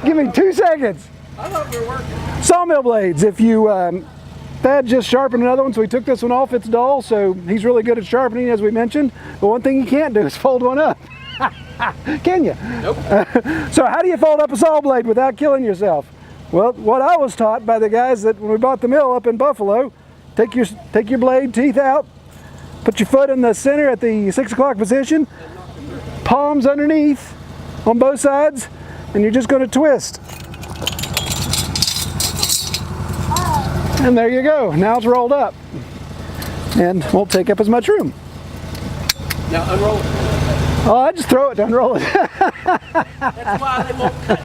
Give me 2 seconds. I thought we were working. Sawmill blades. If you, Thad just sharpened another one, so he took this one off. It's dull, so he's really good at sharpening, as we mentioned. But one thing you can't do is fold one up. Can you? Nope. So how do you fold up a saw blade without killing yourself? Well, what I was taught by the guys that when we bought the mill up in Buffalo, take your blade teeth out, put your foot in the center at the 6 o'clock position, palms underneath on both sides, and you're just going to twist. And there you go. Now it's rolled up and won't take up as much room. Now unroll it. Oh, I just throw it to unroll it. That's why they won't cut.